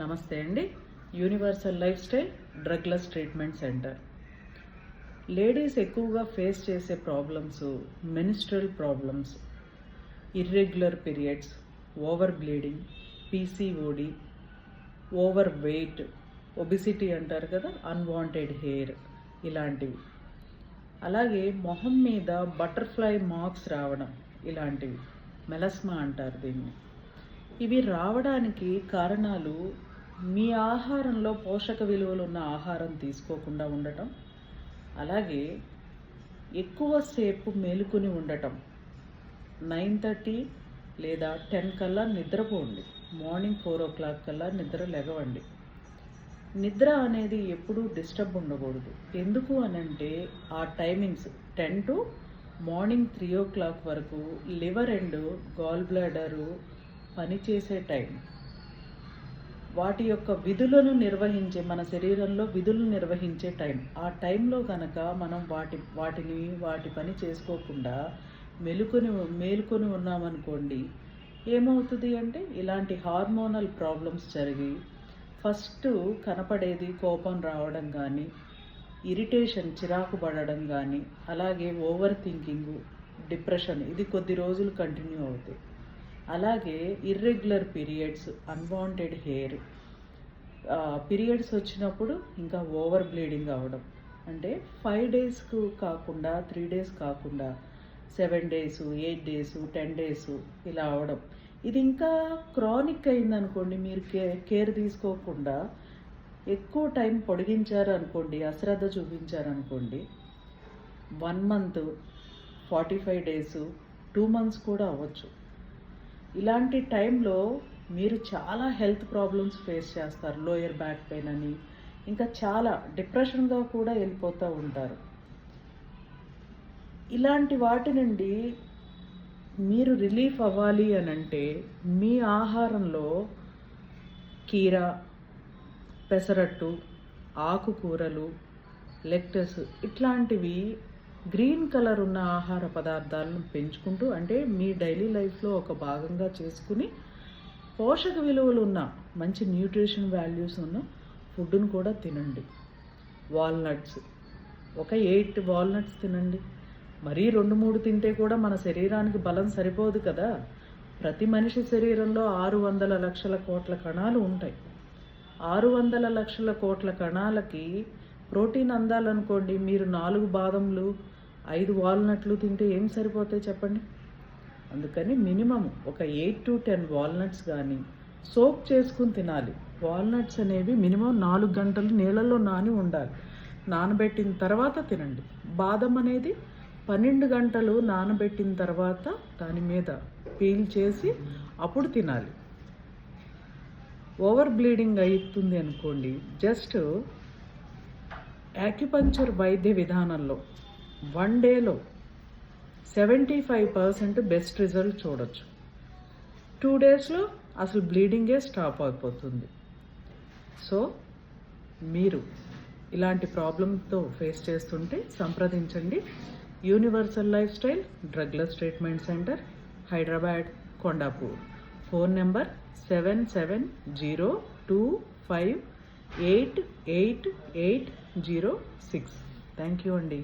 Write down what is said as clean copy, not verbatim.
నమస్తే అండి. Universal life style drugless treatment centre. Ladies ఎక్కువగా ఫేస్ చేసే problems menstrual problems, irregular periods, over bleeding, PCOD, over weight, obesity అంటారు కదా, unwanted hair, ఇలాంటివి. అలాగే మొహం మీద బటర్ఫ్లై మార్క్స్ రావడం, ఇలాంటివి మెలస్మా అంటారు దీన్ని. ఇవి రావడానికి కారణాలు మీ ఆహారంలో పోషక విలువలు ఉన్న ఆహారం తీసుకోకుండా ఉండటం, అలాగే ఎక్కువసేపు మేలుకొని ఉండటం. 9:30 లేదా 10 కల్లా నిద్రపోండి. మార్నింగ్ 4 o'clock కల్లా నిద్ర లెగవండి. నిద్ర అనేది ఎప్పుడూ డిస్టర్బ్ ఉండకూడదు. ఎందుకు అనంటే ఆ టైమింగ్స్ 10 to మార్నింగ్ 3 o'clock వరకు లివర్ అండ్ గాల్ బ్లాడరు పనిచేసే టైం. వాటి యొక్క విధులను నిర్వహించే, మన శరీరంలో విధులను నిర్వహించే టైం. ఆ టైంలో కనుక మనం వాటి పని చేసుకోకుండా మేలుకొని ఉన్నామనుకోండి, ఏమవుతుంది అంటే ఇలాంటి హార్మోనల్ ప్రాబ్లమ్స్ జరిగి ఫస్ట్ కనపడేది కోపం రావడం కానీ, ఇరిటేషన్, చిరాకు పడడం కానీ, అలాగే ఓవర్ థింకింగ్, డిప్రెషన్, ఇది కొద్ది రోజులు కంటిన్యూ అవుతాయి. అలాగే irregular periods, unwanted hair, periods వచ్చినప్పుడు ఇంకా ఓవర్ బ్లీడింగ్ అవ్వడం. అంటే 5 days కాకుండా 3 days కాకుండా 7 days, 8 days, 10 days ఇలా అవడం. ఇది ఇంకా క్రానిక్ అయిందనుకోండి, మీరు కేర్ తీసుకోకుండా ఎక్కువ టైం పొడిగించారు అనుకోండి, అశ్రద్ధ చూపించారనుకోండి, 1 month, 45 days, 2 months కూడా అవ్వచ్చు. ఇలాంటి టైంలో మీరు చాలా హెల్త్ ప్రాబ్లమ్స్ ఫేస్ చేస్తారు. లోయర్ బ్యాక్ పెయిన్ అని, ఇంకా చాలా డిప్రెషన్గా కూడా వెళ్ళిపోతూ ఉంటారు. ఇలాంటి వాటి నుండి మీరు రిలీఫ్ అవ్వాలి అని అంటే మీ ఆహారంలో కీరా, పెసరట్టు, ఆకుకూరలు, లెక్టస్, ఇట్లాంటివి గ్రీన్ కలర్ ఉన్న ఆహార పదార్థాలను పెంచుకుంటూ, అంటే మీ డైలీ లైఫ్లో ఒక భాగంగా చేసుకుని పోషక విలువలు ఉన్న, మంచి న్యూట్రిషన్ వాల్యూస్ ఉన్న ఫుడ్ను కూడా తినండి. వాల్నట్స్, ఒక 8 వాల్నట్స్ తినండి. మరీ 2-3 తింటే కూడా మన శరీరానికి బలం సరిపోదు కదా. ప్రతి మనిషి శరీరంలో 600 లక్షల కోట్ల కణాలు ఉంటాయి. 600 లక్షల కోట్ల కణాలకి ప్రోటీన్ అందాలనుకోండి, మీరు 4 బాదంలు, 5 వాల్నట్లు తింటే ఏం సరిపోతాయి చెప్పండి. అందుకని మినిమం ఒక 8 to 10 వాల్నట్స్ కానీ సోక్ చేసుకుని తినాలి. వాల్నట్స్ అనేవి మినిమం 4 గంటలు నీళ్ళల్లో నాని ఉండాలి. నానబెట్టిన తర్వాత తినండి. బాదం అనేది 12 గంటలు నానబెట్టిన తర్వాత దాని మీద పీల్ చేసి అప్పుడు తినాలి. ఓవర్ బ్లీడింగ్ అవుతుంది అనుకోండి, జస్ట్ యాక్యుపంక్చర్ వైద్య విధానంలో 1 dayలో 75% బెస్ట్ రిజల్ట్ చూడొచ్చు. 2 daysలో అసలు బ్లీడింగే స్టాప్ అయిపోతుంది. సో మీరు ఇలాంటి ప్రాబ్లంతో ఫేస్ చేస్తుంటే సంప్రదించండి. Universal life style drugless treatment centre, Hyderabad, Kondapur. Phone number 7702588806. Thank you అండి.